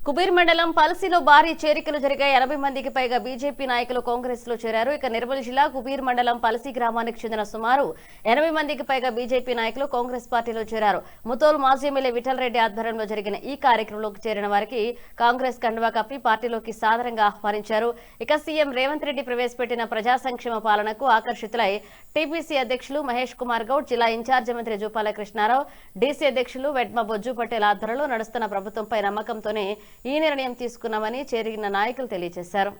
కుబీర్ మండలం పల్సిలో భారీ చేరికలు జరిగాయి. 80 మందికి పైగా బీజేపీ నాయకులు కాంగ్రెస్ లో చేరారు. ఇక నిర్మల్ జిల్లా కుబీర్ మండలం పల్సి గ్రామానికి చెందిన సుమారు 80 మందికి పైగా బీజేపీ నాయకులు కాంగ్రెస్ పార్టీలో చేరారు. ముతోల్ మాజీ ఎమ్మెల్యే విఠల్ రెడ్డి ఆధ్వర్యంలో జరిగిన ఈ కార్యక్రమంలోకి చేరిన వారికి కాంగ్రెస్ కండువా కప్పి పార్టీలోకి సాదరంగా ఆహ్వానించారు. ఇక సీఎం రేవంత్ రెడ్డి ప్రవేశపెట్టిన ప్రజా సంక్షేమ పాలనకు ఆకర్షితులై టీపీసీ అధ్యక్షులు మహేష్ కుమార్ గౌడ్, జిల్లా ఇన్ఛార్జి మంత్రి జూపాల కృష్ణారావు, డీసీ అధ్యక్షులు వెడ్మ బొజ్జు పటేల్ ఆధ్వర్యంలో నడుస్తున్న ప్రభుత్వంపై నమ్మకంతోనే ఈ నిర్ణయం తీసుకున్నామని చేరిన నాయకులు తెలియజేశారు.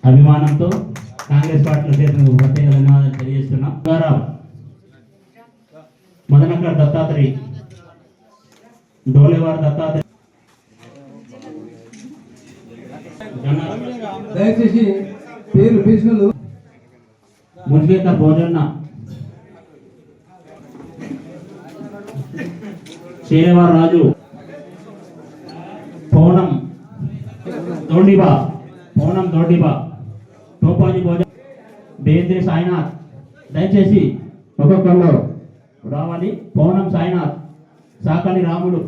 అభిమానంతో కాంగ్రెస్ పార్టీలో చేరిన ప్రత్యేక ధన్యవాదాలు తెలియజేస్తున్నాం. మదనకర్ దత్తాత్రేయ, డోలేవార్ దత్తాత్రేయ, దయచేసి పేరు పేషలు ముజ్గేకర్ భోజన్న, చేరేవార్ రాజు, పౌనం దోడిబా, టోపాజీ భోజన్, బేంద్రి సాయినాథ్. దయచేసి ఒక్కొక్కళ్ళు రావాలి. పౌనం సాయినాథ్, సాకలి రాములు,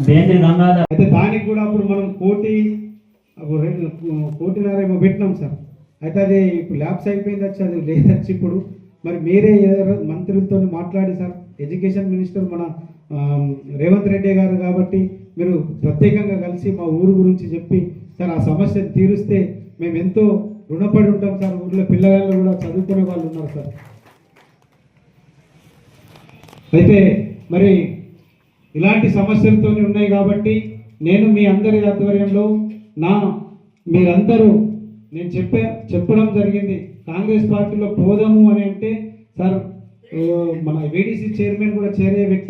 బేంద్రి గంగాధర్. అయితే దానికి కూడా అప్పుడు మనం కోటిన్నర ఏమో పెట్టినాం సార్. అయితే అది ఇప్పుడు ల్యాబ్స్ అయిపోయింది, వచ్చి అది లేదచ్చి ఇప్పుడు మరి మీరే మంత్రులతో మాట్లాడి సార్, ఎడ్యుకేషన్ మినిస్టర్ మన రేవంత్ రెడ్డి గారు కాబట్టి మీరు ప్రత్యేకంగా కలిసి మా ఊరు గురించి చెప్పి సార్ ఆ సమస్యను తీరుస్తే మేము ఎంతో రుణపడి ఉంటాం సార్. ఊర్లో పిల్లగాళ్ళు కూడా చదువుకునే వాళ్ళు ఉన్నారు సార్. అయితే మరి ఇలాంటి సమస్యలతో ఉన్నాయి కాబట్టి నేను మీ అందరి ఆధ్వర్యంలో మీరందరూ నేను చెప్పడం జరిగింది. కాంగ్రెస్ పార్టీలో పోదాము అని అంటే సార్ మన వీడీసీ చైర్మన్ కూడా చేరే వ్యక్తి